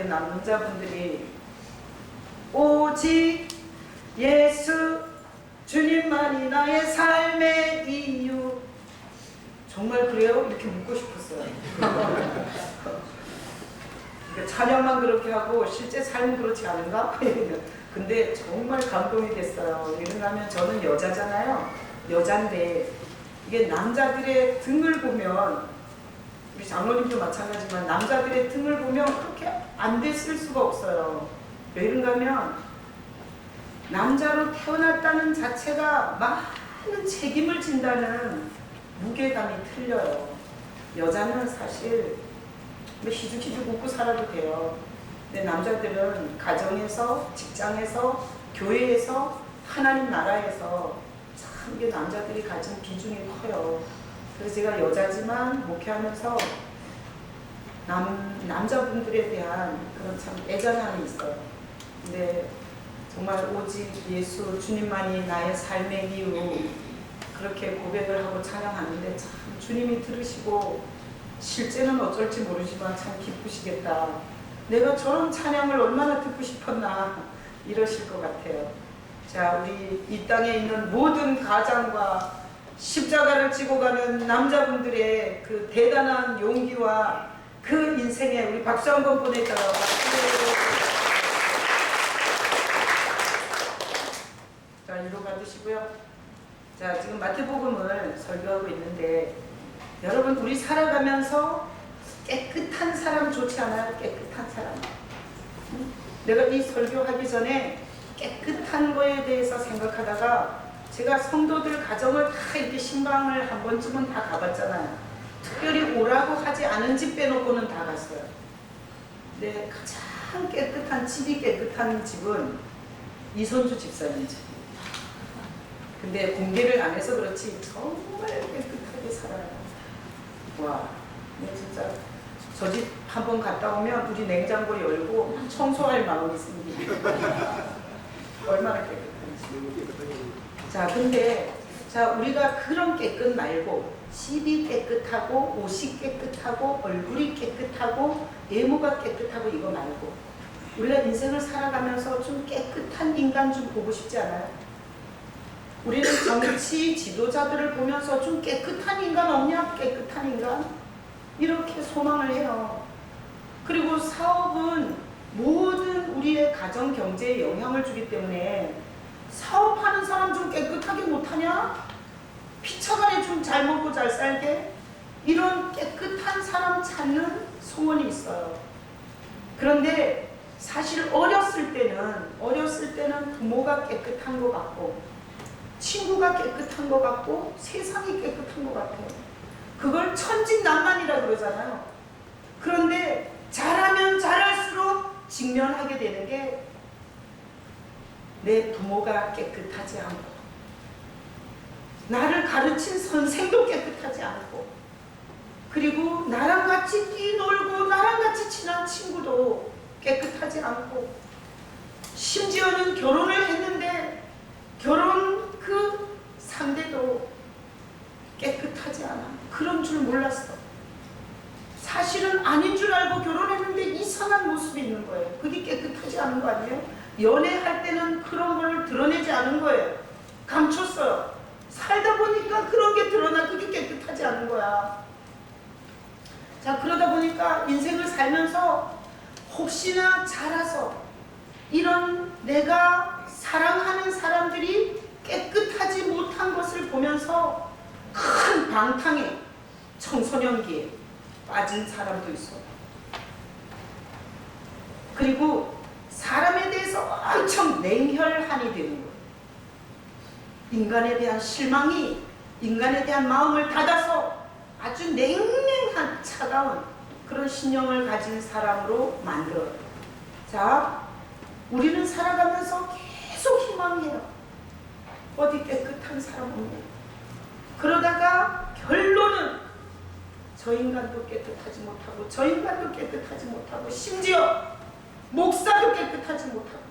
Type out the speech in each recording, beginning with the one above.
남자분들이 오직 예수 주님만이 나의 삶의 이유. 정말 그래요? 이렇게 묻고 싶었어요. 찬양만 그렇게 하고 실제 삶은 그렇지 않은가? 근데 정말 감동이 됐어요. 왜냐하면 저는 여자잖아요. 여잔데 이게 남자들의 등을 보면, 우리 장로님도 마찬가지지만 남자들의 등을 보면 그렇게 안 됐을 수가 없어요. 왜 그런가 하면 남자로 태어났다는 자체가 많은 책임을 진다는 무게감이 틀려요. 여자는 사실 희죽희죽 웃고 살아도 돼요. 근데 남자들은 가정에서, 직장에서, 교회에서, 하나님 나라에서 참 이게 남자들이 가진 비중이 커요. 그래서 제가 여자지만 목회하면서 남자분들에 대한 그런 참 애잔함이 있어요. 근데 정말 오직 예수 주님만이 나의 삶의 이유, 그렇게 고백을 하고 찬양하는데 참 주님이 들으시고 실제는 어쩔지 모르지만 참 기쁘시겠다. 내가 저런 찬양을 얼마나 듣고 싶었나 이러실 것 같아요. 자, 우리 이 땅에 있는 모든 가장과 십자가를 지고 가는 남자분들의 그 대단한 용기와 그 인생에 우리 박수 한번 보내줘요. 자, 이로 받으시고요. 자, 지금 마태복음을 설교하고 있는데 여러분, 우리 살아가면서 깨끗한 사람 좋지 않아요? 깨끗한 사람. 내가 이 설교하기 전에 깨끗한 거에 대해서 생각하다가 제가 성도들 가정을 다 이렇게 신방을 한 번쯤은 다 가봤잖아요. 특별히 오라고 하지 않은 집 빼놓고는 다 갔어요. 근데 가장 깨끗한, 집이 깨끗한 집은 이선주 집사님 집. 근데 공개를 안 해서 그렇지 정말 깨끗하게 살아요. 와, 진짜 저 집 한번 갔다 오면 우리 냉장고 열고 청소할 마음이 생깁니다. 얼마나 깨끗한지. 자, 근데 우리가 그런 깨끗 말고 집이 깨끗하고 옷이 깨끗하고 얼굴이 깨끗하고 외모가 깨끗하고 이거 말고 우리가 인생을 살아가면서 좀 깨끗한 인간 좀 보고 싶지 않아요? 우리는 정치 지도자들을 보면서 좀 깨끗한 인간 없냐? 깨끗한 인간? 이렇게 소망을 해요. 그리고 사업은 모든 우리의 가정 경제에 영향을 주기 때문에 사업하는 사람 좀 깨끗하게 못하냐? 피차간에 좀 잘 먹고 잘 살게? 이런 깨끗한 사람 찾는 소원이 있어요. 그런데 사실 어렸을 때는 부모가 깨끗한 것 같고 친구가 깨끗한 것 같고 세상이 깨끗한 것 같아요. 그걸 천진난만이라 그러잖아요. 그런데 자라면 자랄수록 직면하게 되는 게 내 부모가 깨끗하지 않고 나를 가르친 선생도 깨끗하지 않고 그리고 나랑 같이 뛰놀고 나랑 같이 친한 친구도 깨끗하지 않고 심지어는 결혼을 했는데 결혼 그 상대도 깨끗하지 않아. 그런 줄 몰랐어. 사실은 아닌 줄 알고 결혼했는데 이상한 모습이 있는 거예요. 그게 깨끗하지 않은 거 아니에요? 연애할 때는 그런 걸 드러내지 않은 거예요. 감췄어요. 살다 보니까 그런 게 드러나. 그게 깨끗하지 않은 거야. 자, 그러다 보니까 인생을 살면서 혹시나 자라서 이런 내가 사랑하는 사람들이 깨끗하지 못한 것을 보면서 큰 방탕에 청소년기에 빠진 사람도 있어. 그리고 사람에 대해서 엄청 냉혈한이 되는 거예요. 인간에 대한 실망이 인간에 대한 마음을 닫아서 아주 냉랭한 차가운 그런 신념을 가진 사람으로 만들어요. 자, 우리는 살아가면서 계속 희망해요. 어디 깨끗한 사람 없네. 그러다가 결론은 저 인간도 깨끗하지 못하고 저 인간도 깨끗하지 못하고 심지어 목사도 깨끗하지 못하고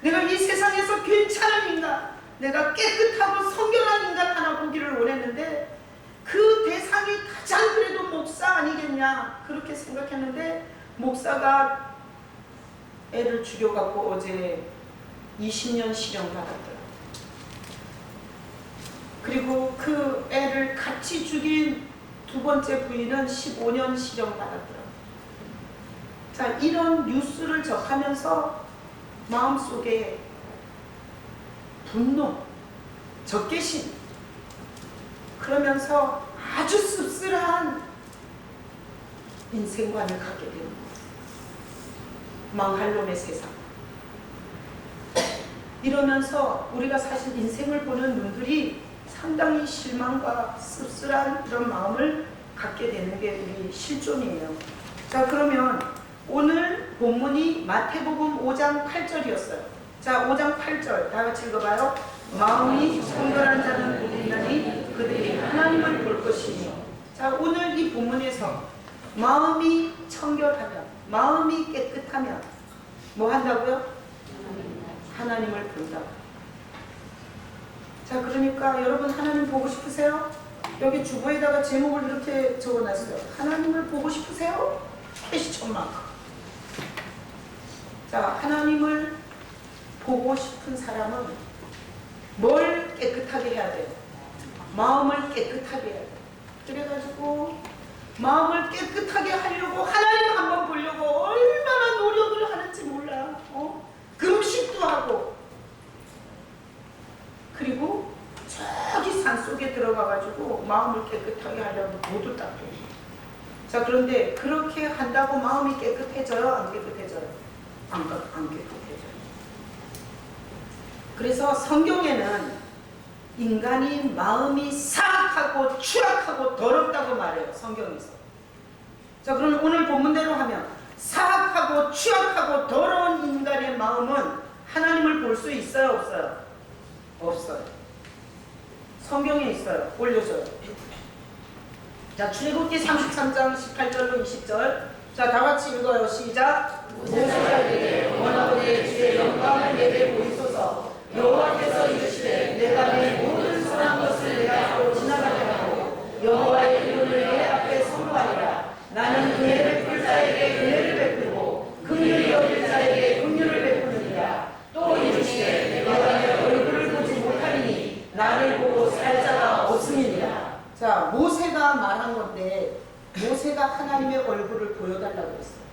내가 이 세상에서 괜찮은 인간, 내가 깨끗하고 성결한 인간 하나 보기를 원했는데 그 대상이 가장 그래도 목사 아니겠냐 그렇게 생각했는데 목사가 애를 죽여갖고 어제 20년 실형 받았더라. 그리고 그 애를 같이 죽인 두 번째 부인은 15년 실형 받았더라. 자, 이런 뉴스를 접하면서 마음속에 분노, 적개심, 그러면서 아주 씁쓸한 인생관을 갖게 되는 거예요. 망할 놈의 세상. 이러면서 우리가 사실 인생을 보는 눈들이 상당히 실망과 씁쓸한 이런 마음을 갖게 되는 게 우리 실존이에요. 자, 그러면 오늘 본문이 마태복음 5장 8절이었어요. 자, 5장 8절 다 같이 읽어봐요. 마음이 청결한 자는 복이 있나니 그들이 하나님을 볼 것이니. 자, 오늘 이 본문에서 마음이 청결하면, 마음이 깨끗하면 뭐 한다고요? 하나님을 본다고. 자, 그러니까 여러분 하나님 보고 싶으세요? 여기 주보에다가 제목을 이렇게 적어놨어요. 하나님을 보고 싶으세요? 캐시천만큼. 자, 하나님을 보고 싶은 사람은 뭘 깨끗하게 해야 돼요? 마음을 깨끗하게 해야 돼요. 그래가지고 마음을 깨끗하게 하려고 하나님 한번 보려고 얼마나 노력을 하는지 몰라. 금식도 하고, 그리고 저기 산속에 들어가가지고 마음을 깨끗하게 하려고 모두 닦고. 자, 그런데 그렇게 한다고 마음이 깨끗해져요? 안 깨끗해져요? 안 깨끗해져요. 그래서 성경에는 인간이 마음이 사악하고 추악하고 더럽다고 말해요. 성경에서. 자, 그럼 오늘 본문대로 하면 사악하고 추악하고 더러운 인간의 마음은 하나님을 볼 수 있어요? 없어요? 없어요. 성경에 있어요. 올려줘요. 자, 출애굽기 33장 18절로 20절. 자, 다 같이 읽어요. 시작. 모세가 이르되 원하건대 주의 영광을 내게 보이소서. 여호와께서 이르시되 내가 내 모든 선한 것을 내가 바로 지나가게 하고 여호와의 이름을 내 앞에 선포하리라. 나는 은혜를 풀 자에게 은혜를 베풀고 긍휼히 여길 자에게 긍휼을 베푸느니라. 또 이르시되 내가 내 얼굴을 보지 못하리니 나를 보고 살 자가 없음이니라. 자, 모세가 말한 건데 모세가 하나님의 얼굴을 보여달라고 했어요.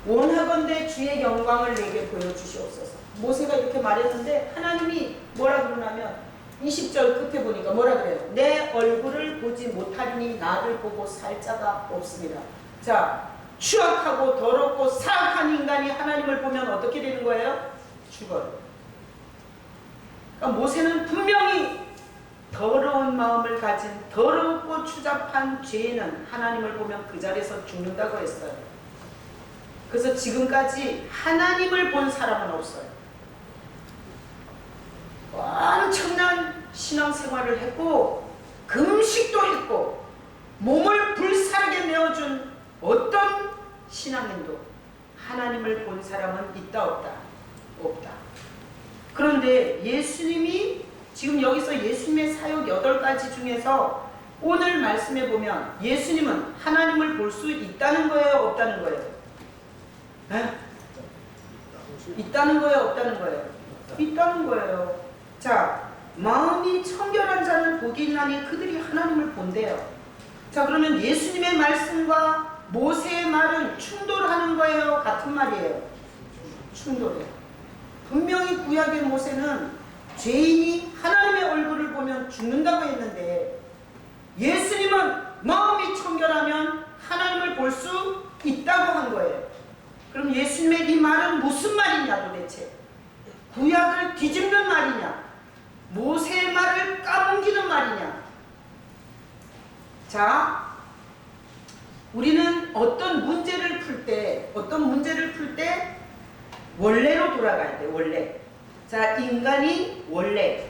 원하건대 주의 영광을 내게 보여주시옵소서. 모세가 이렇게 말했는데 하나님이 뭐라 그러냐면 20절 끝에 보니까 뭐라 그래요? 내 얼굴을 보지 못하리니 나를 보고 살 자가 없습니다. 자, 추악하고 더럽고 사악한 인간이 하나님을 보면 어떻게 되는 거예요? 죽어요. 그러니까 모세는 분명히 더러운 마음을 가진 더럽고 추잡한 죄인은 하나님을 보면 그 자리에서 죽는다고 했어요. 그래서 지금까지 하나님을 본 사람은 없어요. 엄청난 신앙생활을 했고 금식도 했고 몸을 불사르게 내어준 어떤 신앙인도 하나님을 본 사람은 있다 없다? 없다. 그런데 예수님이 지금 여기서 예수님의 사역 8가지 중에서 오늘 말씀에 보면 예수님은 하나님을 볼 수 있다는 거예요? 없다는 거예요? 에? 있다는 거예요? 없다는 거예요? 있다는 거예요. 자, 마음이 청결한 자는 복이 있나니 그들이 하나님을 본대요. 자, 그러면 예수님의 말씀과 모세의 말은 충돌하는 거예요? 같은 말이에요? 충돌해요. 분명히 구약의 모세는 죄인이 하나님의 얼굴을 보면 죽는다고 했는데 예수님은 마음이 청결하면 하나님을 볼 수 있다고 한 거예요. 그럼 예수님의 이 말은 무슨 말이냐 도대체? 구약을 뒤집는 말이냐? 모세의 말을 까뭉기는 말이냐? 자, 우리는 어떤 문제를 풀 때 원래로 돌아가야 돼. 원래. 자, 인간이 원래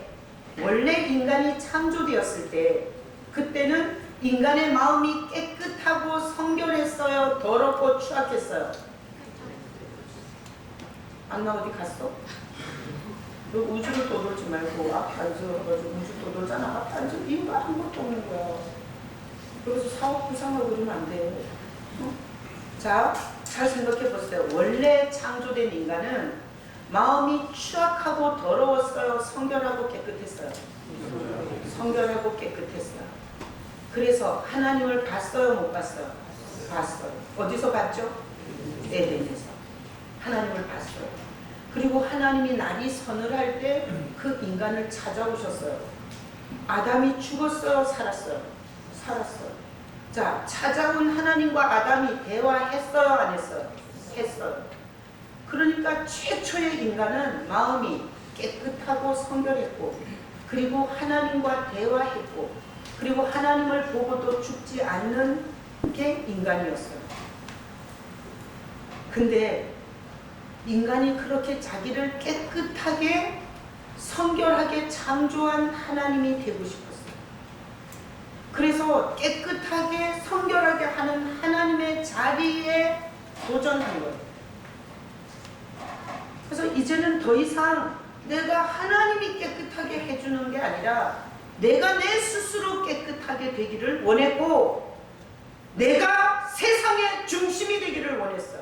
인간이 창조되었을 때 그때는 인간의 마음이 깨끗하고 성결했어요? 더럽고 추악했어요? 안나 어디 갔어? 너 우주를 떠돌지 말고 앞에 앉아가지고 우주 떠돌잖아. 앞에 앉으면 이유가 아무것도 없는 거야. 그래서 사업 부상하고 그러면 안 돼. 자, 잘 생각해 보세요. 원래 창조된 인간은 마음이 추악하고 더러웠어요? 성결하고 깨끗했어요? 성결하고 깨끗했어요. 그래서 하나님을 봤어요? 못 봤어요? 봤어요. 어디서 봤죠? 에덴에서. 하나님을 봤어요. 그리고 하나님이 날이 서늘할 때 그 인간을 찾아오셨어요. 아담이 죽었어요? 살았어요? 살았어요. 자, 찾아온 하나님과 아담이 대화했어요? 안 했어요? 했어요. 그러니까 최초의 인간은 마음이 깨끗하고 성결했고, 그리고 하나님과 대화했고, 그리고 하나님을 보고도 죽지 않는 게 인간이었어요. 근데 인간이 그렇게 자기를 깨끗하게 성결하게 창조한 하나님이 되고 싶었어요. 그래서 깨끗하게 성결하게 하는 하나님의 자리에 도전한 거예요. 그래서 이제는 더 이상 내가 하나님이 깨끗하게 해주는 게 아니라 내가 내 스스로 깨끗하게 되기를 원했고, 내가 세상의 중심이 되기를 원했어요.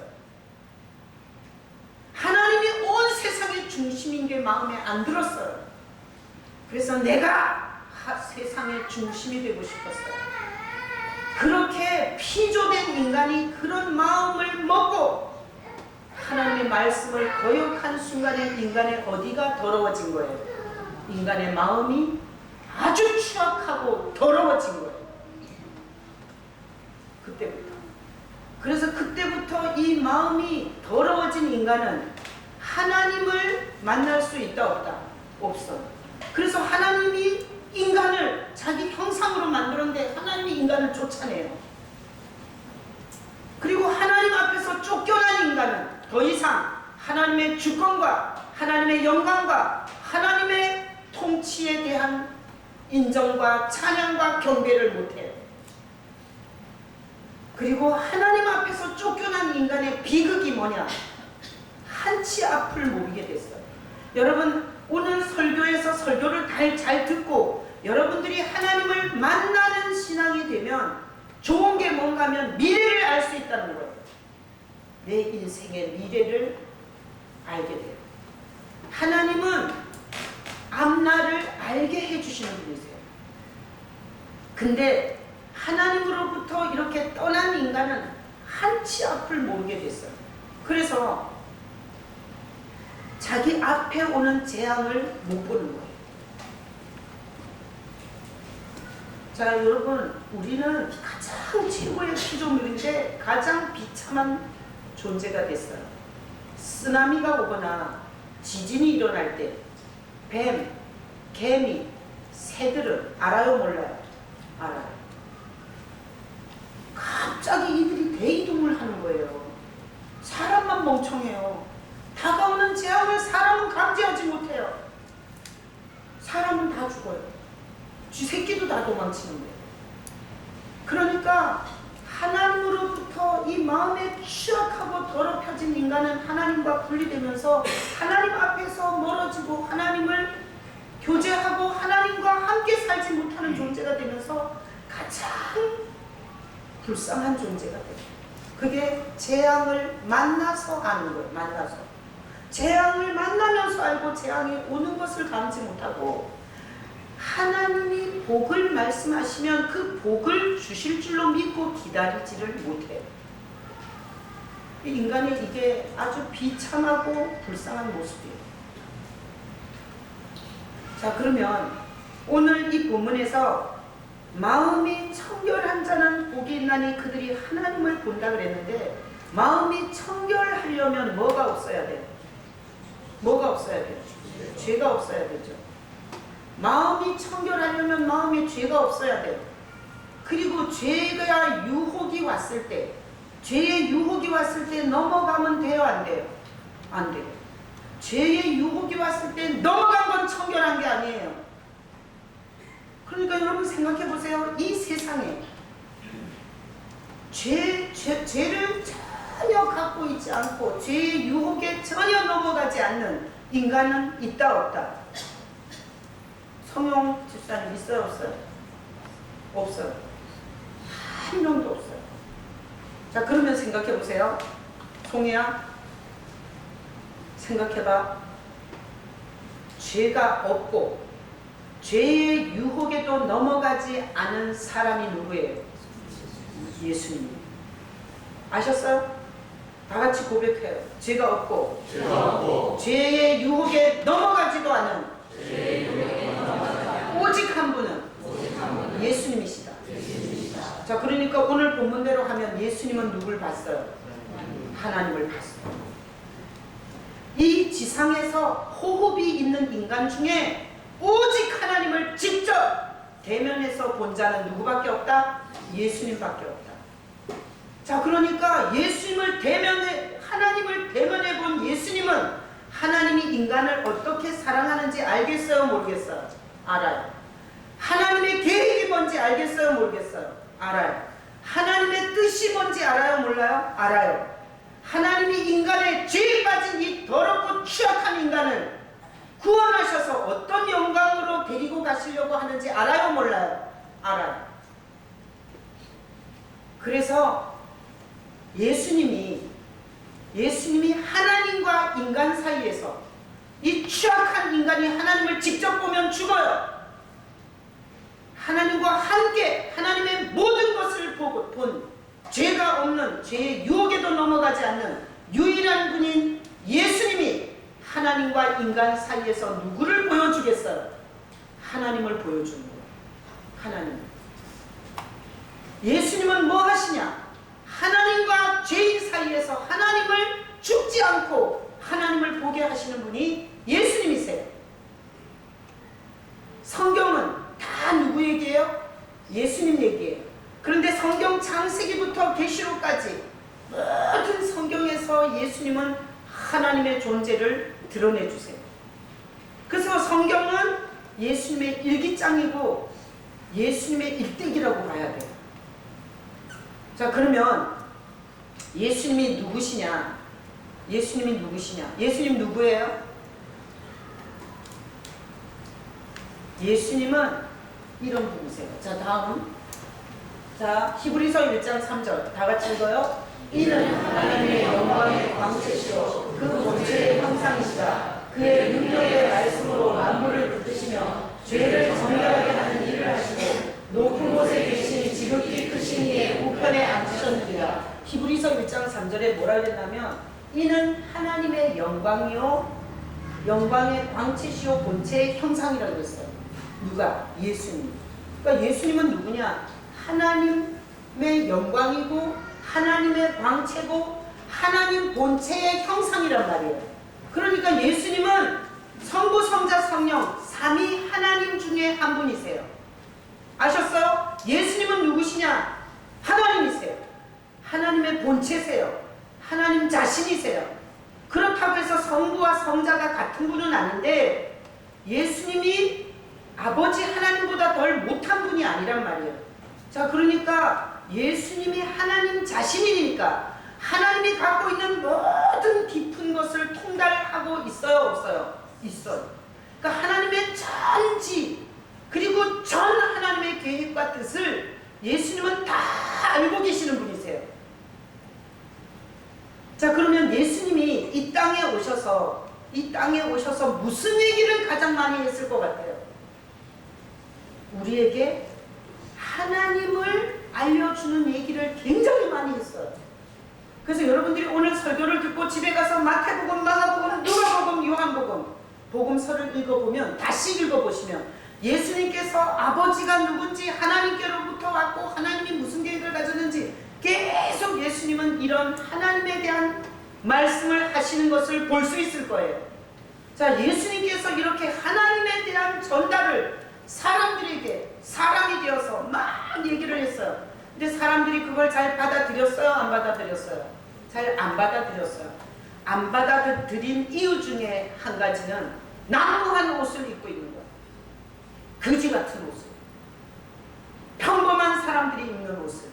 하나님이 온 세상의 중심인 게 마음에 안 들었어요. 그래서 내가 세상의 중심이 되고 싶었어요. 그렇게 피조된 인간이 그런 마음을 먹고 하나님의 말씀을 거역한 순간에 인간의 어디가 더러워진 거예요? 인간의 마음이 아주 추악하고 더러워진 거예요. 그때부터. 그래서 그때부터 이 마음이 더러워진 인간은 하나님을 만날 수 있다 없다? 없어. 그래서 하나님이 인간을 자기 형상으로 만들었는데 하나님이 인간을 쫓아내요. 그리고 하나님 앞에서 쫓겨난 인간은 더 이상 하나님의 주권과 하나님의 영광과 하나님의 통치에 대한 인정과 찬양과 경배를 못해요. 그리고 하나님 앞에서 쫓겨난 인간의 비극이 뭐냐? 한치 앞을 모르게 됐어요. 여러분, 오늘 설교에서 설교를 잘 듣고 여러분들이 하나님을 만나는 신앙이 되면 좋은 게 뭔가 하면 미래를 알 수 있다는 거예요. 내 인생의 미래를 알게 돼요. 하나님은 앞날을 알게 해주시는 분이세요. 근데 하나님으로부터 이렇게 떠난 인간은 한치 앞을 모르게 됐어요. 그래서 자기 앞에 오는 재앙을 못 보는 거예요. 자, 여러분, 우리는 가장 최고의 피조물인데 가장 비참한 존재가 됐어요. 쓰나미가 오거나 지진이 일어날 때 뱀, 개미, 새들은 알아요, 몰라요? 알아요. 갑자기 이들이 대이동을 하는 거예요. 사람만 멍청해요. 다가오는 재앙을 사람은 감지하지 못해요. 사람은 다 죽어요. 쥐새끼도 다 도망치는데. 그러니까 하나님으로부터 이 마음에 추악하고 더럽혀진 인간은 하나님과 분리되면서 하나님 앞에서 멀어지고 하나님을 교제하고 하나님과 함께 살지 못하는 존재가 되면서 가장 불쌍한 존재가 돼요. 그게 재앙을 만나서 아는 거예요. 만나서. 재앙을 만나면서 알고 재앙이 오는 것을 감지 못하고 하나님이 복을 말씀하시면 그 복을 주실 줄로 믿고 기다리지를 못해요. 인간의 이게 아주 비참하고 불쌍한 모습이에요. 자, 그러면 오늘 이 본문에서 마음이 청결한 자는 복이 있나니 그들이 하나님을 본다 그랬는데, 마음이 청결하려면 뭐가 없어야 돼요? 뭐가 없어야 돼요? 죄가 없어야 되죠. 마음이 청결하려면 마음에 죄가 없어야 돼요. 그리고 죄가 유혹이 왔을 때, 죄의 유혹이 왔을 때 넘어가면 돼요, 안 돼요? 안 돼요. 죄의 유혹이 왔을 때 넘어간 건 청결한 게 아니에요. 그러니까 여러분 생각해 보세요. 이 세상에 죄를 전혀 갖고 있지 않고 죄의 유혹에 전혀 넘어가지 않는 인간은 있다 없다? 성용 집사님 있어요 없어요? 없어요. 한 명도 없어요. 자, 그러면 생각해 보세요. 송이야, 생각해봐. 죄가 없고 죄의 유혹에도 넘어가지 않은 사람이 누구예요? 예수님. 아셨어요? 다 같이 고백해요. 죄가 없고 죄의 유혹에 넘어가지도 않은 오직 한 분은 예수님이시다. 자, 그러니까 오늘 본문대로 하면 예수님은 누굴 봤어요? 하나님을 봤어요. 이 지상에서 호흡이 있는 인간 중에 오직 하나님을 직접 대면해서 본 자는 누구밖에 없다? 예수님밖에 없다. 자, 그러니까 하나님을 대면해 본 예수님은 하나님이 인간을 어떻게 사랑하는지 알겠어요? 모르겠어요? 알아요. 하나님의 계획이 뭔지 알겠어요? 모르겠어요? 알아요. 하나님의 뜻이 뭔지 알아요? 몰라요? 알아요. 하나님이 인간의 죄에 빠진 이 더럽고 취약한 인간을 구원하셔서 어떤 영광으로 데리고 가시려고 하는지 알아요? 몰라요? 알아요. 그래서 예수님이 하나님과 인간 사이에서 이 취약한 인간이 하나님을 직접 보면 죽어요. 하나님과 함께 하나님의 모든 것을 본 죄가 없는, 죄의 유혹에도 넘어가지 않는 유일한 분인 예수님이 하나님과 인간 사이에서 누구를 보여주겠어요? 하나님을 보여주는 거예요. 하나님. 예수님은 뭐 하시냐? 하나님과 죄인 사이에서 하나님을 죽지 않고 하나님을 보게 하시는 분이 예수님이세요. 성경은 다 누구 얘기예요? 예수님 얘기예요. 그런데 성경 창세기부터 계시록까지 모든 성경에서 예수님은 하나님의 존재를 드러내 주세요. 그래서 성경은 예수님의 일기장이고 예수님의 일대기라고 봐야 돼요. 자, 그러면 예수님이 누구시냐? 예수님이 누구시냐? 예수님 누구예요? 예수님은 이런 분이세요. 자, 다음. 자, 히브리서 1장 3절 다 같이 읽어요. 이는 하나님의 영광의 광채시요 그 본체의 형상이시다. 그의 능력의 말씀으로 만물을 붙드시며 죄를 정결하게 하는 일을 하시고 높은 곳에 계신 지극히 크신 이의 우편에 앉으셨느니라. 히브리서 1장 3절에 뭐라 그랬냐면 이는 하나님의 영광이요 영광의 광채시요 본체의 형상이라고 했어요. 누가? 예수님. 그러니까 예수님은 누구냐? 하나님의 영광이고 하나님의 광채고 하나님 본체의 형상이란 말이에요. 그러니까 예수님은 성부, 성자, 성령 삼위 하나님 중에 한 분이세요. 아셨어요? 예수님은 누구시냐? 하나님이세요. 하나님의 본체세요. 하나님 자신이세요. 그렇다고 해서 성부와 성자가 같은 분은 아닌데 예수님이 아버지 하나님보다 덜 못한 분이 아니란 말이에요. 자, 그러니까 예수님이 하나님 자신이니까 하나님이 갖고 있는 모든 깊은 것을 통달하고 있어요? 없어요? 있어요. 그러니까 하나님의 전지 그리고 전 하나님의 계획과 뜻을 예수님은 다 알고 계시는 분이세요. 자, 그러면 예수님이 이 땅에 오셔서 무슨 얘기를 가장 많이 했을 것 같아요? 우리에게 하나님을 알려주는 얘기를 굉장히 많이 했어요. 그래서 여러분들이 오늘 설교를 듣고 집에 가서 마태복음, 마가복음, 누가복음, 요한복음 복음서를 읽어보면 다시 읽어보시면 예수님께서 아버지가 누군지 하나님께로부터 왔고 하나님이 무슨 계획을 가졌는지 계속 예수님은 이런 하나님에 대한 말씀을 하시는 것을 볼 수 있을 거예요. 자, 예수님께서 이렇게 하나님에 대한 전달을 사람들에게 사람이 되어서 막 얘기를 했어요. 근데 사람들이 그걸 잘 받아들였어요? 안 받아들였어요? 잘 안 받아들였어요. 안 받아들인 이유 중에 한 가지는 나무한 옷을 입고 있는 거예요. 거지 같은 옷을. 평범한 사람들이 입는 옷을.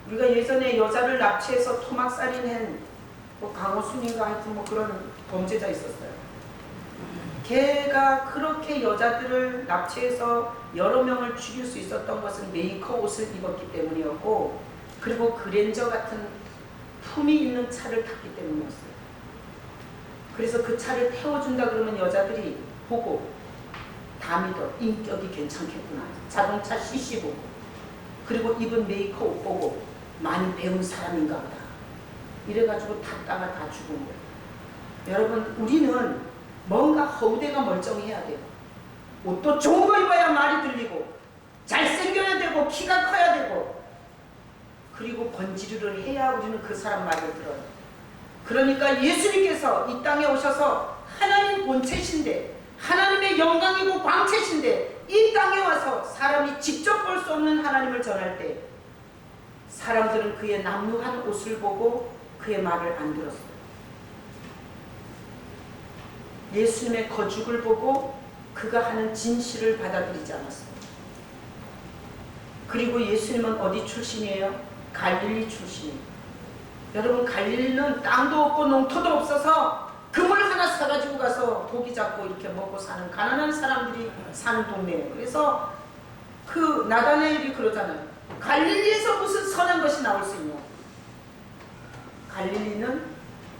우리가 예전에 여자를 납치해서 토막살인한 강호순인가 하여튼 그런 범죄자 있었어요. 걔가 그렇게 여자들을 납치해서 여러 명을 죽일 수 있었던 것은 메이커 옷을 입었기 때문이었고, 그리고 그랜저 같은 품이 있는 차를 탔기 때문이었어요. 그래서 그 차를 태워준다 그러면 여자들이 보고 다 믿어. 인격이 괜찮겠구나. 자동차 CC 보고, 그리고 입은 메이크업 보고 많이 배운 사람인가 보다. 이래가지고 탔다가 다 죽은 거예요. 여러분, 우리는 뭔가 허우대가 멀쩡해야 돼요. 옷도 좋은 거 입어야 말이 들리고, 잘생겨야 되고, 키가 커야 되고, 그리고 번지르를 해야 우리는 그 사람 말을 들어요. 그러니까 예수님께서 이 땅에 오셔서 하나님 본체신데, 하나님의 영광이고 광채신데, 이 땅에 와서 사람이 직접 볼 수 없는 하나님을 전할 때 사람들은 그의 남루한 옷을 보고 그의 말을 안 들었어요. 예수님의 거죽을 보고 그가 하는 진실을 받아들이지 않았어요. 그리고 예수님은 어디 출신이에요? 갈릴리 출신이에요. 여러분, 갈릴리는 땅도 없고 농토도 없어서 그물 하나 사가지고 가서 고기 잡고 이렇게 먹고 사는 가난한 사람들이 사는 동네예요. 그래서 그 나다나엘이 그러잖아요. 갈릴리에서 무슨 선한 것이 나올 수 있냐. 갈릴리는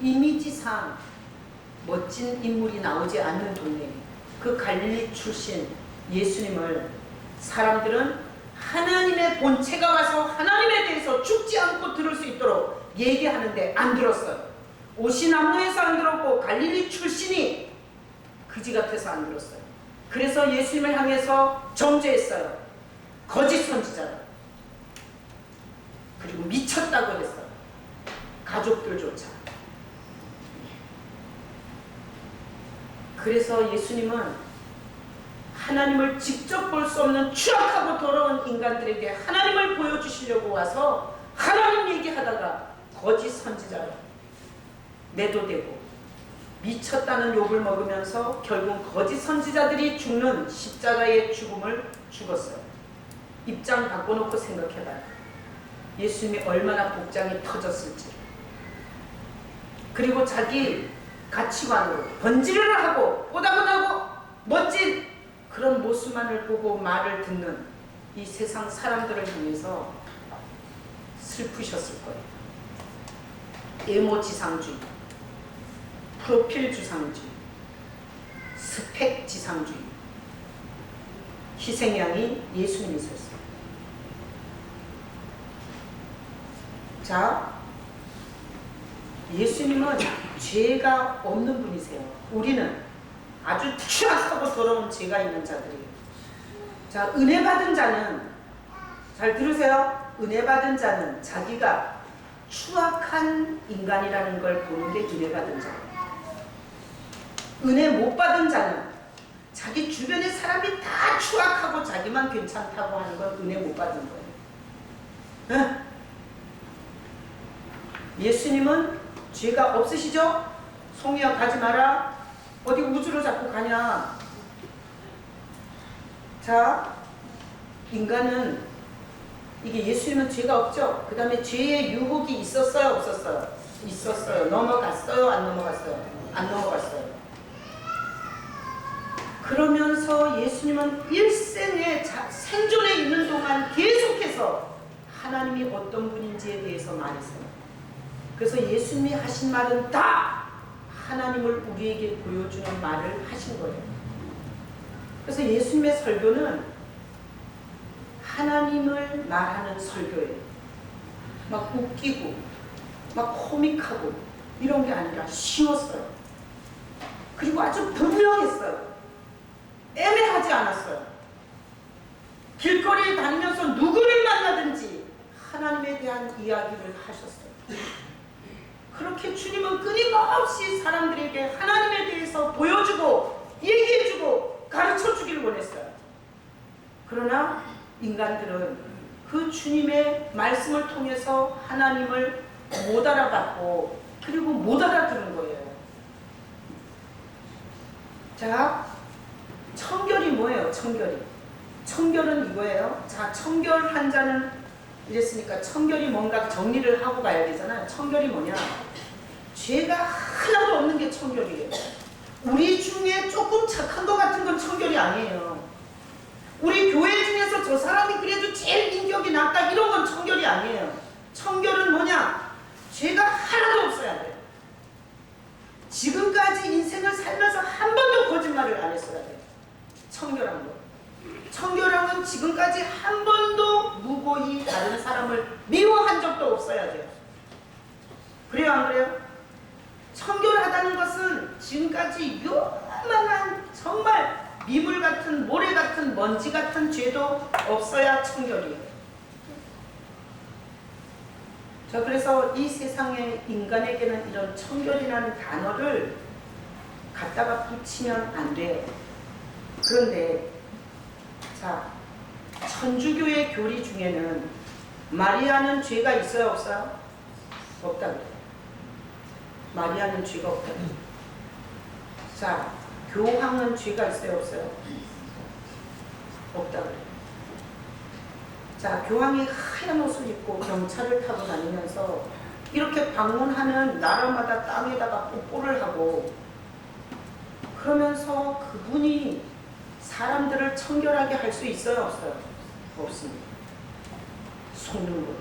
이미지상 멋진 인물이 나오지 않는 동네. 그 갈릴리 출신 예수님을 사람들은 하나님의 본체가 와서 하나님에 대해서 죽지 않고 들을 수 있도록 얘기하는데 안 들었어요. 옷이 남루해서 안 들었고 갈릴리 출신이 그지 같아서 안 들었어요. 그래서 예수님을 향해서 정죄했어요. 거짓 선지자라. 그리고 미쳤다고 했어요. 가족들조차. 그래서 예수님은 하나님을 직접 볼 수 없는 추악하고 더러운 인간들에게 하나님을 보여주시려고 와서 하나님 얘기하다가 거짓 선지자로 매도되고 미쳤다는 욕을 먹으면서 결국 거짓 선지자들이 죽는 십자가의 죽음을 죽었어요. 입장 바꿔놓고 생각해봐요. 예수님이 얼마나 복장이 터졌을지. 그리고 자기 가치관으로 번지르르 하고 꼬다곤하고 멋진 그런 모습만을 보고 말을 듣는 이 세상 사람들을 위해서 슬프셨을 거예요. 외모지상주의, 프로필주상주의, 스펙지상주의, 희생양이 예수님이 섰어요. 자, 예수님은 죄가 없는 분이세요. 우리는 아주 추악하고 더러운 죄가 있는 자들이에요. 자, 은혜 받은 자는, 잘 들으세요. 은혜 받은 자는 자기가 추악한 인간이라는 걸 보는 게 은혜 받은 자예요. 은혜 못 받은 자는 자기 주변의 사람이 다 추악하고 자기만 괜찮다고 하는 건 은혜 못 받은 거예요. 응? 예수님은 죄가 없으시죠? 송이야, 가지 마라. 어디 우주로 자꾸 가냐. 자, 인간은, 이게 예수님은 죄가 없죠? 그 다음에 죄의 유혹이 있었어요, 없었어요? 있었어요. 넘어갔어요, 안 넘어갔어요? 안 넘어갔어요. 그러면서 예수님은 일생에 생존에 있는 동안 계속해서 하나님이 어떤 분인지에 대해서 말했어요. 그래서 예수님이 하신 말은 다 하나님을 우리에게 보여주는 말을 하신 거예요. 그래서 예수님의 설교는 하나님을 말하는 설교예요. 막 웃기고 막 코믹하고 이런 게 아니라 쉬웠어요. 그리고 아주 분명했어요. 애매하지 않았어요. 길거리에 다니면서 누구를 만나든지 하나님에 대한 이야기를 하셨어요. 그렇게 주님은 끊임없이 사람들에게 하나님에 대해서 보여주고 얘기해주고 가르쳐주길 원했어요. 그러나 인간들은 그 주님의 말씀을 통해서 하나님을 못 알아봤고 그리고 못 알아들은 거예요. 자, 청결이 뭐예요? 청결이. 청결은 이거예요. 자, 청결한 자는 이랬으니까 청결이 뭔가 정리를 하고 가야 되잖아요. 청결이 뭐냐? 죄가 하나도 없는 게 청결이에요. 우리 중에 조금 착한 것 같은 건 청결이 아니에요. 우리 교회 중에서 저 사람이 그래도 제일 인격이 낮다 이런 건 청결이 아니에요. 청결은 뭐냐? 죄가 그래요, 안 그래요? 청결하다는 것은 지금까지 요만한 정말 미물 같은, 모래 같은, 먼지 같은 죄도 없어야 청결이에요. 자, 그래서 이 세상의 인간에게는 이런 청결이라는 단어를 갖다가 붙이면 안 돼요. 그런데 자, 천주교의 교리 중에는 마리아는 죄가 있어요, 없어요? 없다 그래요. 마리아는 죄가 없다 그래요. 자, 교황은 죄가 있어요, 없어요? 없다 그래요. 자, 교황이 하얀 옷을 입고 경차를 타고 다니면서 이렇게 방문하는 나라마다 땅에다가 뽀뽀를 하고 그러면서 그분이 사람들을 청결하게 할 수 있어요, 없어요? 없습니다. 속는 것.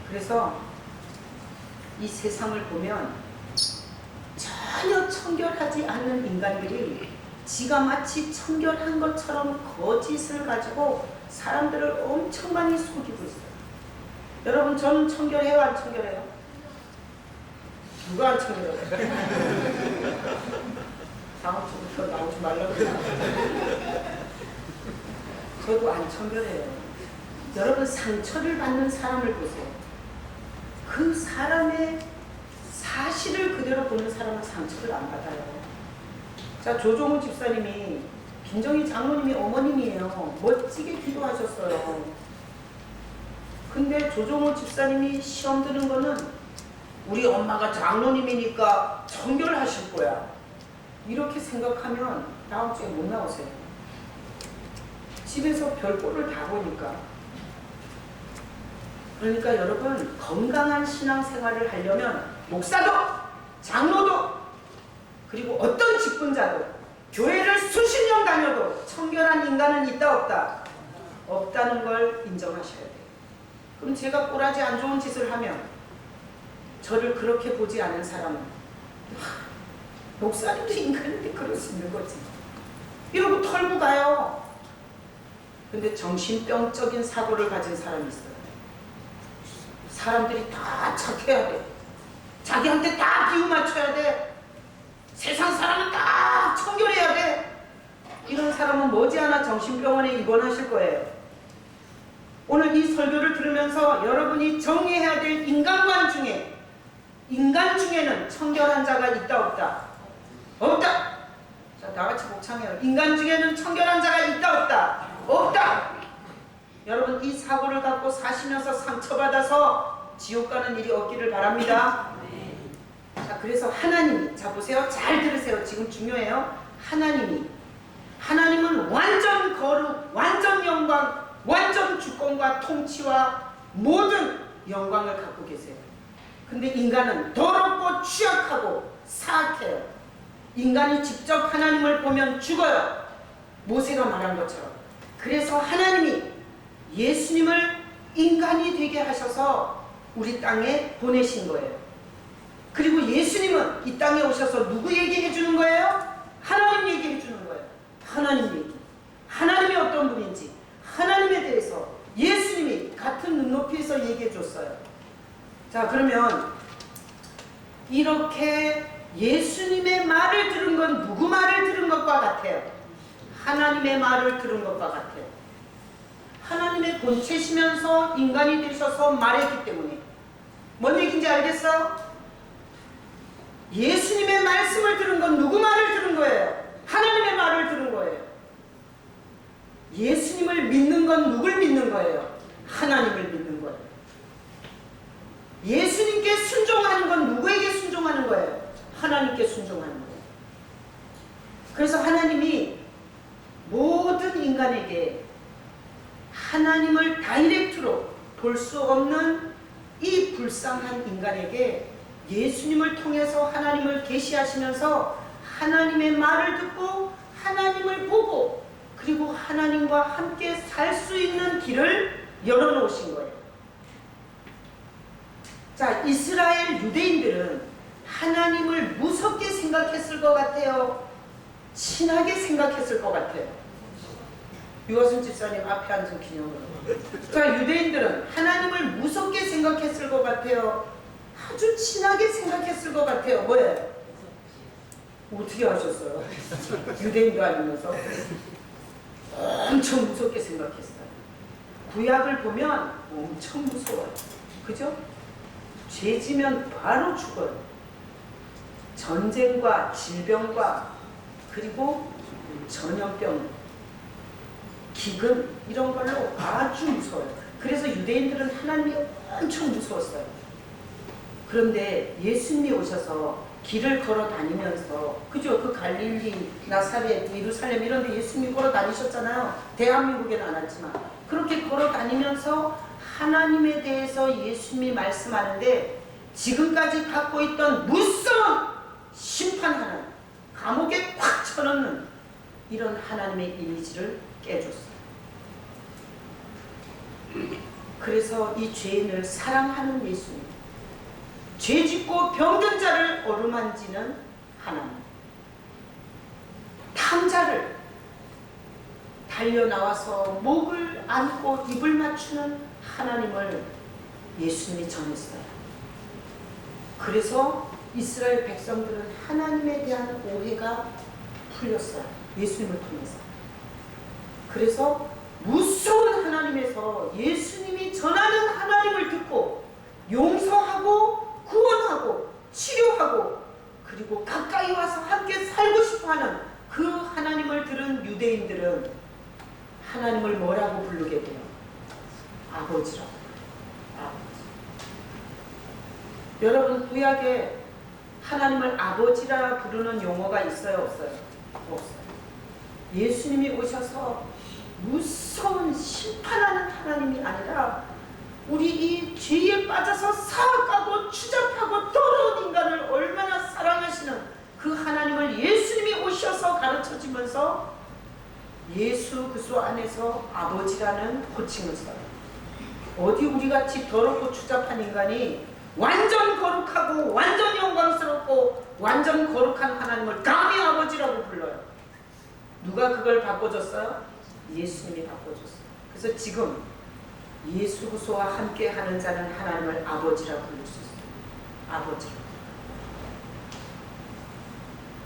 그래서 이 세상을 보면 전혀 청결하지 않는 인간들이 지가 마치 청결한 것처럼 거짓을 가지고 사람들을 엄청 많이 속이고 있어요. 여러분, 저는 청결해요, 안 청결해요? 누가 안 청결해요? 다음 주부터 나오지 말라고 그래요. 저도 안 청결해요. 여러분, 상처를 받는 사람을 보세요. 그 사람의 사실을 그대로 보는 사람은 상처를 안 받아요. 자, 조종훈 집사님이, 김정희 장로님이 어머님이에요. 멋지게 기도하셨어요. 근데 조종훈 집사님이 시험 드는 거는 우리 엄마가 장로님이니까 청결하실 거야, 이렇게 생각하면 다음 주에 못 나오세요. 집에서 별꼴을 다 보니까. 그러니까 여러분, 건강한 신앙생활을 하려면 목사도, 장로도, 그리고 어떤 직분자도 교회를 수십 년 다녀도 청결한 인간은 있다 없다? 없다는 걸 인정하셔야 돼요. 그럼 제가 꼬라지 안 좋은 짓을 하면 저를 그렇게 보지 않은 사람은 목사님도 인간인데 그럴 수 있는 거지, 이러고 털고 가요. 근데 정신병적인 사고를 가진 사람이 있어요. 사람들이 다 착해야 돼. 자기한테 다 비유 맞춰야 돼. 세상 사람은 다 청결해야 돼. 이런 사람은 머지않아 정신병원에 입원하실 거예요. 오늘 이 설교를 들으면서 여러분이 정리해야 될 인간관 중에, 인간 중에는 청결한 자가 있다 없다? 없다. 자, 다같이 복창해요. 인간 중에는 청결한 자가 있다 없다? 없다. 여러분, 이 사고를 갖고 사시면서 상처받아서 지옥 가는 일이 없기를 바랍니다. 자, 그래서 하나님이, 자 보세요, 잘 들으세요. 지금 중요해요. 하나님은 완전 거룩, 완전 영광, 완전 주권과 통치와 모든 영광을 갖고 계세요. 근데 인간은 더럽고 취약하고 사악해요. 인간이 직접 하나님을 보면 죽어요. 모세가 말한 것처럼. 그래서 하나님이 예수님을 인간이 되게 하셔서 우리 땅에 보내신 거예요. 그리고 예수님은 이 땅에 오셔서 누구 얘기해 주는 거예요? 하나님 얘기해 주는 거예요. 하나님 얘기. 하나님이 어떤 분인지, 하나님에 대해서 예수님이 같은 눈높이에서 얘기해 줬어요. 자, 그러면 이렇게 예수님의 말을 들은 건 누구 말을 들은 것과 같아요? 하나님의 말을 들은 것과 같아요. 하나님의 본체시면서 인간이 되셔서 말했기 때문에. 뭔 얘기인지 알겠어? 예수님의 말씀을 들은 건 누구 말을 들은 거예요? 하나님의 말을 들은 거예요. 예수님을 믿는 건 누굴 믿는 거예요? 하나님을 믿는 거예요. 예수님께 순종하는 건 누구에게 순종하는 거예요? 하나님께 순종하는 거예요. 그래서 하나님이 모든 인간에게 하나님을 다이렉트로 볼 수 없는 이 불쌍한 인간에게 예수님을 통해서 하나님을 계시하시면서 하나님의 말을 듣고 하나님을 보고 그리고 하나님과 함께 살 수 있는 길을 열어놓으신 거예요. 자, 이스라엘 유대인들은 하나님을 무섭게 생각했을 것 같아요? 친하게 생각했을 것 같아요? 유아순 집사님 앞에 앉은 기념으로. 자, 유대인들은 하나님을 무섭게 생각했을 것 같아요. 아주 친하게 생각했을 것 같아요. 뭐예요? 어떻게 하셨어요? 유대인도 아니면서 엄청 무섭게 생각했어요. 구약을 보면 엄청 무서워요. 그죠? 죄 지면 바로 죽어요. 전쟁과 질병과 그리고 전염병, 기근 이런 걸로 아주 무서워요. 그래서 유대인들은 하나님이 엄청 무서웠어요. 그런데 예수님이 오셔서 길을 걸어 다니면서, 그죠? 그 갈릴리, 나사렛, 예루살렘 이런 데 예수님이 걸어 다니셨잖아요. 대한민국에는 안 왔지만. 그렇게 걸어 다니면서 하나님에 대해서 예수님이 말씀하는데 지금까지 갖고 있던 무서운 심판하는, 감옥에 꽉 쳐넣는 이런 하나님의 이미지를 깨줬어요. 그래서 이 죄인을 사랑하는 예수님, 죄짓고 병든 자를 어루만지는 하나님, 탕자를 달려나와서 목을 안고 입을 맞추는 하나님을 예수님이 전했어요. 그래서 이스라엘 백성들은 하나님에 대한 오해가 풀렸어요. 예수님을 통해서. 그래서 무서운 하나님에서 예수님이 전하는 하나님을 듣고 용서하고 구원하고 치료하고 그리고 가까이 와서 함께 살고 싶어하는 그 하나님을 들은 유대인들은 하나님을 뭐라고 부르게 돼요? 아버지라고. 아버지. 여러분, 구약에 하나님을 아버지라 부르는 용어가 있어요? 없어요? 없어요. 예수님이 오셔서 무서운 심판하는 하나님이 아니라 우리 이 죄에 빠져서 사악하고 추잡하고 더러운 인간을 얼마나 사랑하시는 그 하나님을 예수님이 오셔서 가르쳐주면서 예수 그리스도 안에서 아버지라는 호칭을 써요. 어디 우리같이 더럽고 추잡한 인간이 완전 거룩하고 완전 영광스럽고 완전 거룩한 하나님을 감히 아버지라고 불러요. 누가 그걸 바꿔줬어요? 예수님이 바꿔줬어요. 그래서 지금 예수 그리스도와 함께 하는 자는 하나님을 아버지라고 부를 수 있어요. 아버지라고.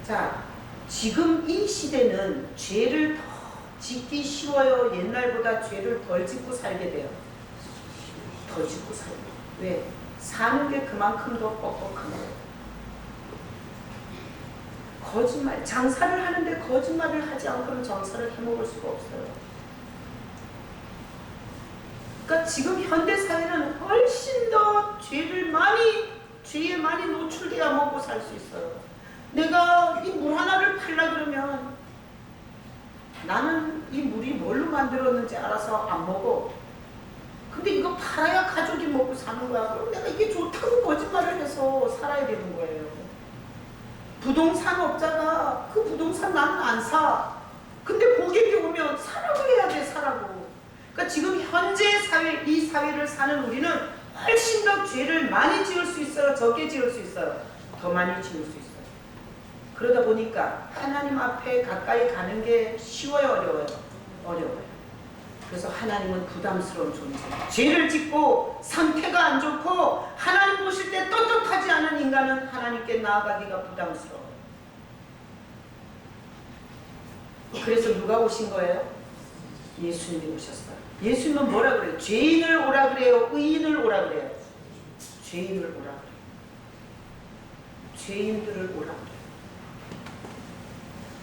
자, 지금 이 시대는 죄를 더 짓기 쉬워요? 옛날보다 죄를 덜 짓고 살게 돼요? 더 짓고 살게 돼요. 왜? 사는 게 그만큼 더 뻑뻑한 거예요. 거짓말, 장사를 하는데 거짓말을 하지 않고는 장사를 해먹을 수가 없어요. 그러니까 지금 현대사회는 훨씬 더 죄에 많이 노출돼야 먹고 살 수 있어요. 내가 이 물 하나를 팔라 그러면 나는 이 물이 뭘로 만들었는지 알아서 안 먹어. 근데 이거 팔아야 가족이 먹고 사는 거야. 그럼 내가 이게 좋다고 거짓말을 해서 살아야 되는 거예요. 부동산 업자가 그 부동산 나는 안 사. 근데 고객이 오면 사라고 해야 돼, 사라고. 그러니까 지금 현재 사회, 이 사회를 사는 우리는 훨씬 더 죄를 많이 지을 수 있어요? 적게 지을 수 있어요? 더 많이 지을 수 있어요. 그러다 보니까 하나님 앞에 가까이 가는 게 쉬워요? 어려워요? 어려워요. 그래서 하나님은 부담스러운 존재예요. 죄를 짓고 상태가 안 좋고 하나님 보실 때 떳떳하지 않은 인간은 하나님께 나아가기가 부담스러워요. 그래서 누가 오신 거예요? 예수님이 오셨어요. 예수님은 뭐라 그래요? 죄인을 오라 그래요? 의인을 오라 그래요? 죄인을 오라 그래요. 죄인들을 오라 그래요.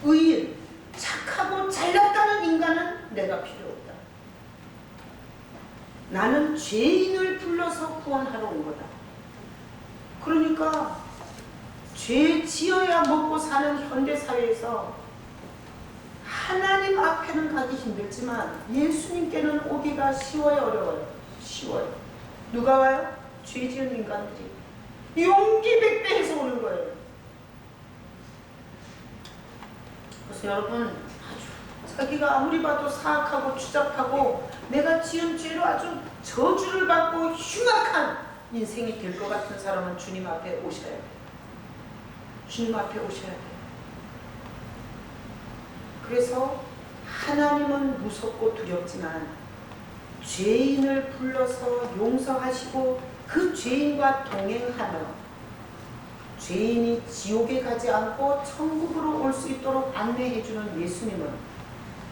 의인, 착하고 잘났다는 인간은 내가 필요 없다. 나는 죄인을 불러서 구원하러 온 거다. 그러니까 죄 지어야 먹고 사는 현대사회에서 하나님 앞에는 가기 힘들지만 예수님께는 오기가 쉬워요? 어려워요? 쉬워요. 누가 와요? 죄 지은 인간들이 용기 백배해서 오는 거예요. 그래서 여러분, 자기가 아무리 봐도 사악하고 추잡하고 내가 지은 죄로 아주 저주를 받고 흉악한 인생이 될 것 같은 사람은 주님 앞에 오셔야 돼요. 주님 앞에 오셔야 돼요. 그래서 하나님은 무섭고 두렵지만 죄인을 불러서 용서하시고 그 죄인과 동행하며 죄인이 지옥에 가지 않고 천국으로 올 수 있도록 안내해주는 예수님은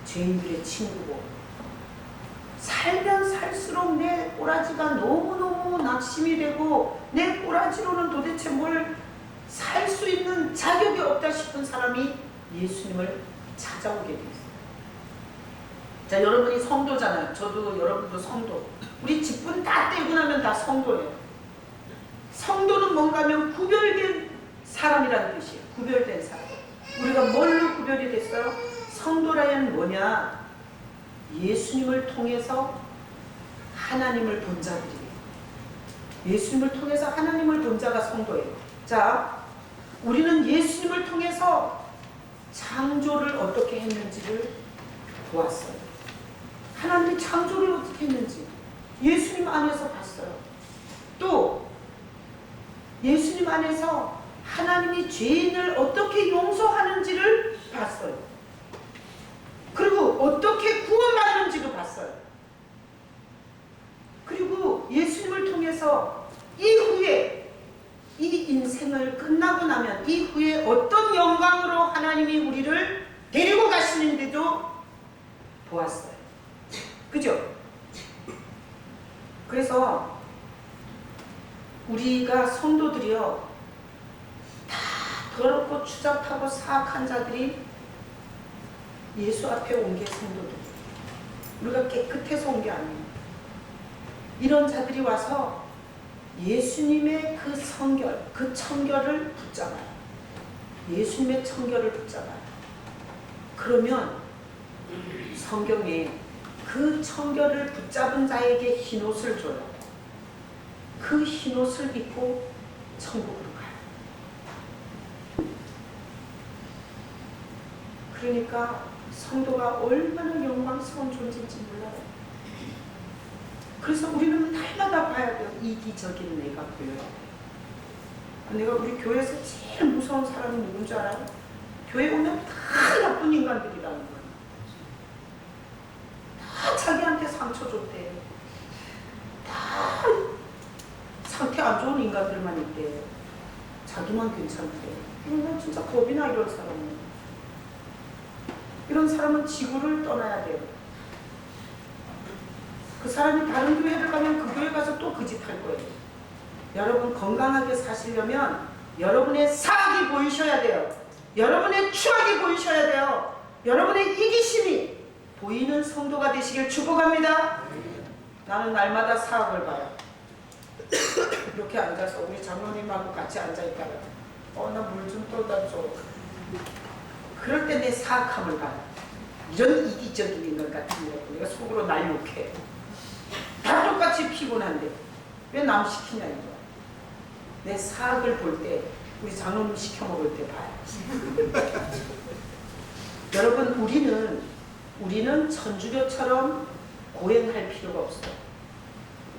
죄인들의 친구고, 살면 살수록 내 꼬라지가 너무너무 낙심이 되고 내 꼬라지로는 도대체 뭘 살 수 있는 자격이 없다 싶은 사람이 예수님을 찾아오게 됐어요. 자, 여러분이 성도잖아요. 저도 여러분도 성도. 우리 직분 다 떼고 나면 다 성도예요. 성도는 뭔가 하면 구별된 사람이라는 뜻이에요. 구별된 사람. 우리가 뭘로 구별이 됐어요? 성도라는 뭐냐? 예수님을 통해서 하나님을 본 자들이에요. 예수님을 통해서 하나님을 본 자가 성도예요. 자, 우리는 예수님을 통해서 창조를 어떻게 했는지를 보았어요. 하나님이 창조를 어떻게 했는지 예수님 안에서 봤어요. 또 예수님 안에서 하나님이 죄인을 어떻게 용서하는지를 봤어요. 그리고 어떻게 구원받는지도 봤어요. 그리고 예수님을 통해서 이후에 이 인생을 끝나고 나면 이후에 어떤 영광으로 하나님이 우리를 데리고 가시는지도 보았어요. 그죠? 그래서 우리가 성도들이요, 다 더럽고 추잡하고 사악한 자들이 예수 앞에 온 게 성도들이에요. 우리가 깨끗해서 온 게 아니에요. 이런 자들이 와서 예수님의 그 성결, 그 청결을 붙잡아요. 예수님의 청결을 붙잡아요. 그러면 성경에 그 청결을 붙잡은 자에게 흰옷을 줘요. 그 흰옷을 입고 천국으로 가요. 그러니까 성도가 얼마나 영광스러운 존재인지 몰라요. 그래서 우리는 날마다 봐야 돼요. 이기적인 내가 보여요. 내가 우리 교회에서 제일 무서운 사람이 누군지 알아요? 교회 오면 다 나쁜 인간들이라는 거예요. 다 자기한테 상처 줬대요. 다 상태 안 좋은 인간들만 있대요. 자기만 괜찮대요. 이러면 진짜 겁이 나, 이런 사람은. 이런 사람은 지구를 떠나야 돼요. 그 사람이 다른 교회를 가면 그 교회 가서 또 그 짓 할 거예요. 여러분 건강하게 사시려면 여러분의 사악이 보이셔야 돼요. 여러분의 추악이 보이셔야 돼요. 여러분의 이기심이 보이는 성도가 되시길 축복합니다. 나는 날마다 사악을 봐요. 이렇게 앉아서 우리 장로님하고 같이 앉아있다가 나 물 좀 떠다 줘. 그럴 때 내 사악함을 봐요. 이런 이기적인 인간 같은 거 내가 속으로 날 욕해. 다 똑같이 피곤한데 왜 남 시키냐 이거야. 내 사악을 볼 때 우리 장로님 시켜 먹을 때 봐요. 여러분, 우리는 천주교처럼 고행할 필요가 없어요.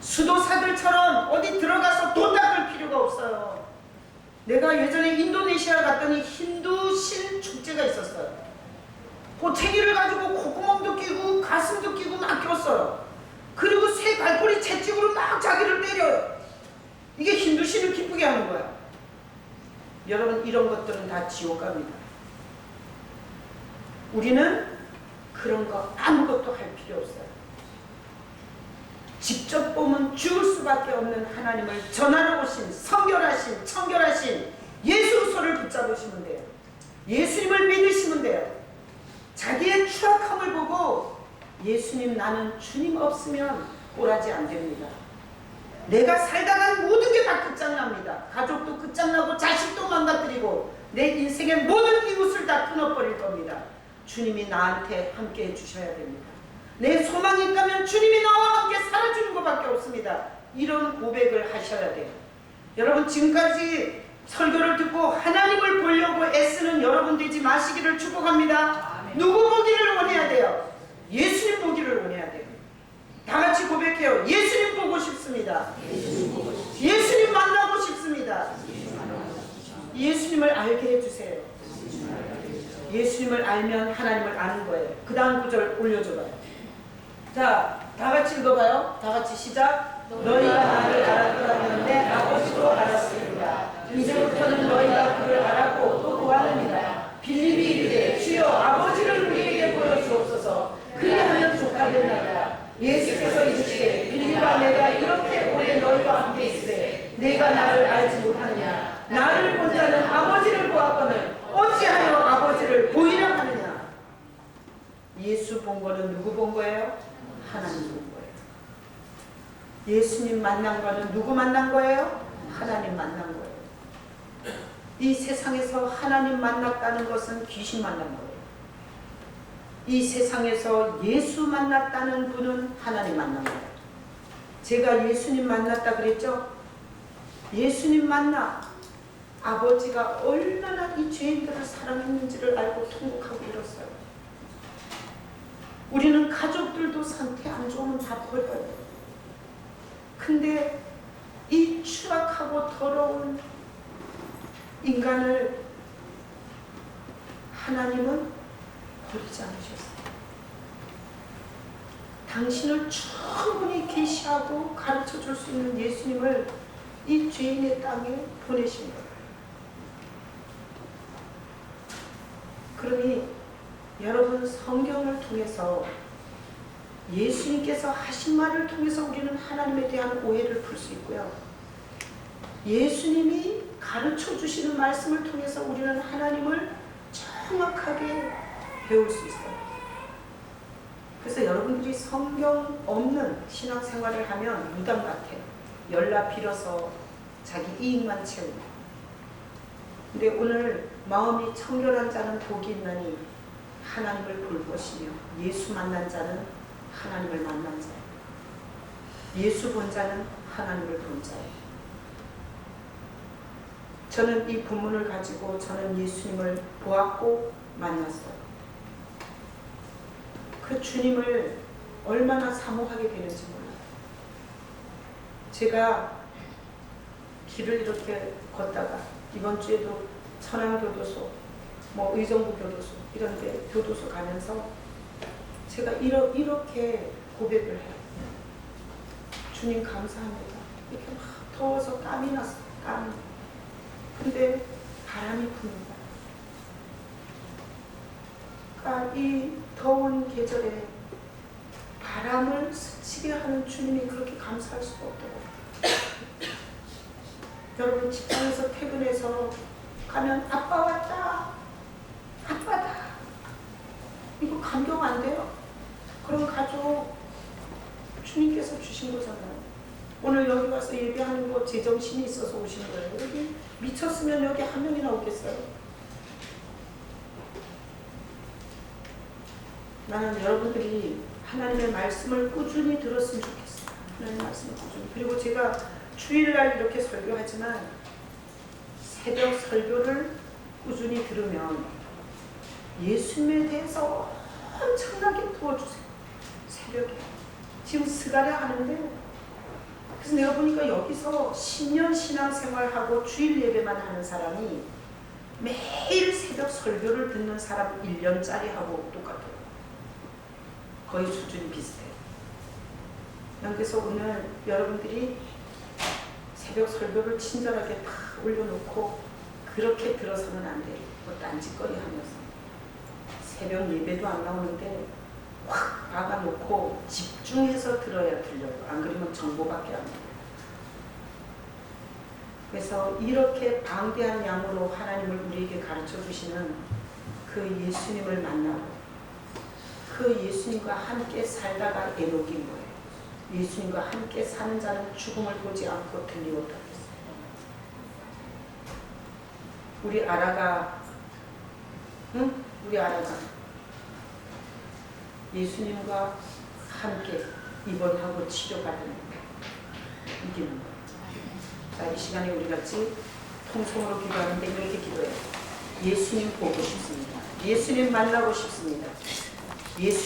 수도사들처럼 어디 들어가서 돈 닦을 필요가 없어요. 내가 예전에 인도네시아 갔더니 힌두신 축제가 있었어요. 고챙이를 가지고 콧구멍도 끼고 가슴도 끼고 막 꼈어요. 그리고 새 갈고리 채찍으로 막 자기를 때려요. 이게 힌두신을 기쁘게 하는 거야. 여러분, 이런 것들은 다 지옥 갑니다. 우리는 그런 거 아무것도 할 필요 없어요. 직접 보면 죽을 수밖에 없는 하나님을 전하러 오신 성결하신 청결하신 예수 그리스도를 붙잡으시면 돼요. 예수님을 믿으시면 돼요. 자기의 추악함을 보고 예수님, 나는 주님 없으면 꼬라지 안 됩니다. 내가 살다간 모든 게 다 끝장납니다. 가족도 끝장나고 자식도 망가뜨리고 내 인생의 모든 이웃을 다 끊어버릴 겁니다. 주님이 나한테 함께 해주셔야 됩니다. 내 소망이 있다면 주님이 나와 함께 살아주는 것밖에 없습니다. 이런 고백을 하셔야 돼요. 여러분, 지금까지 설교를 듣고 하나님을 보려고 애쓰는 여러분 되지 마시기를 축복합니다. 아멘. 누구 보기를 원해야 돼요? 예수님 보기를 원해야 돼요. 다 같이 고백해요. 예수님 보고 싶습니다. 예수님 만나고 싶습니다. 예수님을 알게 해주세요. 예수님을 알면 하나님을 아는 거예요. 그 다음 구절 올려줘봐요. 자, 다 같이 읽어봐요. 다 같이 시작. 너희가 나를 알았더라면 내 아버지도 알았으리라. 이제부터는 너희가 그를 알았고 또 구하느니라. 빌립이 이르되 주여 아버지를 우리에게 보여주옵소서. 그리하면 족하겠나이다. 예수께서 이르시되 빌립아 내가 이렇게 오래 너희와 함께 있으되 내가 나를 알지 못하느냐. 나를 본 자는 아버지를 보았거늘 어찌하여 아버지를 보이라 하느냐. 예수 본 거는 누구 본 거예요? 하나님 본 거예요. 예수님 만난 거는 누구 만난 거예요? 하나님 만난 거예요. 이 세상에서 하나님 만났다는 것은 귀신 만난 거예요. 이 세상에서 예수 만났다는 분은 하나님 만난 거예요. 제가 예수님 만났다 그랬죠? 예수님 만나 아버지가 얼마나 이 죄인들을 사랑했는지를 알고 통곡하고 울었어요. 우리는 가족들도 상태 안 좋으면 다 버려요. 근데 이 추악하고 더러운 인간을 하나님은 버리지 않으셨어요. 당신을 충분히 계시하고 가르쳐 줄 수 있는 예수님을 이 죄인의 땅에 보내신 거예요. 그러니 여러분 성경을 통해서 예수님께서 하신 말을 통해서 우리는 하나님에 대한 오해를 풀 수 있고요. 예수님이 가르쳐 주시는 말씀을 통해서 우리는 하나님을 정확하게 배울 수 있어요. 그래서 여러분들이 성경 없는 신앙생활을 하면 무당 같아요. 열나 빌어서 자기 이익만 채우고. 근데 오늘 마음이 청결한 자는 복이 있나니 하나님을 볼 것이며 예수 만난 자는 하나님을 만난 자예요. 예수 본 자는 하나님을 본 자예요. 저는 이 본문을 가지고 저는 예수님을 보았고 만났어요. 그 주님을 얼마나 사모하게 되는지 몰라요. 제가 길을 이렇게 걷다가 이번 주에도 천안교도소, 의정부교도소 이런 데 교도소 가면서 제가 이렇게 고백을 해요. 주님 감사합니다. 이렇게 막 더워서 땀이 났어요. 땀이. 근데 바람이 붑니다. 그러니까 이 더운 계절에 바람을 스치게 하는 주님이 그렇게 감사할 수가 없더라고요. 여러분 직장에서 퇴근해서 가면 아빠 왔다. 아빠다. 이거 감격 안 돼요? 그런 가족 주님께서 주신 거잖아요. 오늘 여기 와서 예배하는 거 제정신이 있어서 오신 거예요. 여기 미쳤으면 여기 한 명이나 오겠어요. 나는 여러분들이 하나님의 말씀을 꾸준히 들었으면 좋겠어요. 하나님의 말씀을 꾸준히. 그리고 제가 주일날 이렇게 설교하지만 새벽 설교를 꾸준히 들으면 예수님에 대해서 엄청나게 도와주세요. 새벽에. 지금 스가랴 하는데 그래서 내가 보니까 여기서 10년 신앙생활하고 주일 예배만 하는 사람이 매일 새벽 설교를 듣는 사람 1년짜리 하고 똑같아요. 거의 수준이 비슷해요. 그래서 오늘 여러분들이 새벽 설교를 친절하게 다 올려놓고 그렇게 들어서는 안 돼요. 딴짓거리 하면서. 새벽 예배도 안 나오는데 확 박아놓고 집중해서 들어야 들려요. 안 그러면 정보밖에 안 돼요. 그래서 이렇게 방대한 양으로 하나님을 우리에게 가르쳐 주시는 그 예수님을 만나고 그 예수님과 함께 살다가 에녹인 거예요. 예수님과 함께 사는 자는 죽음을 보지 않고 들리었다고 했어요. 우리 아라가 예수님과 함께 입원하고 치료받는 이기는 거예요. 자, 이 시간에 우리 같이 통성으로 기도하는데 이렇게 기도해요. 예수님 보고 싶습니다. 예수님 만나고 싶습니다. 예수님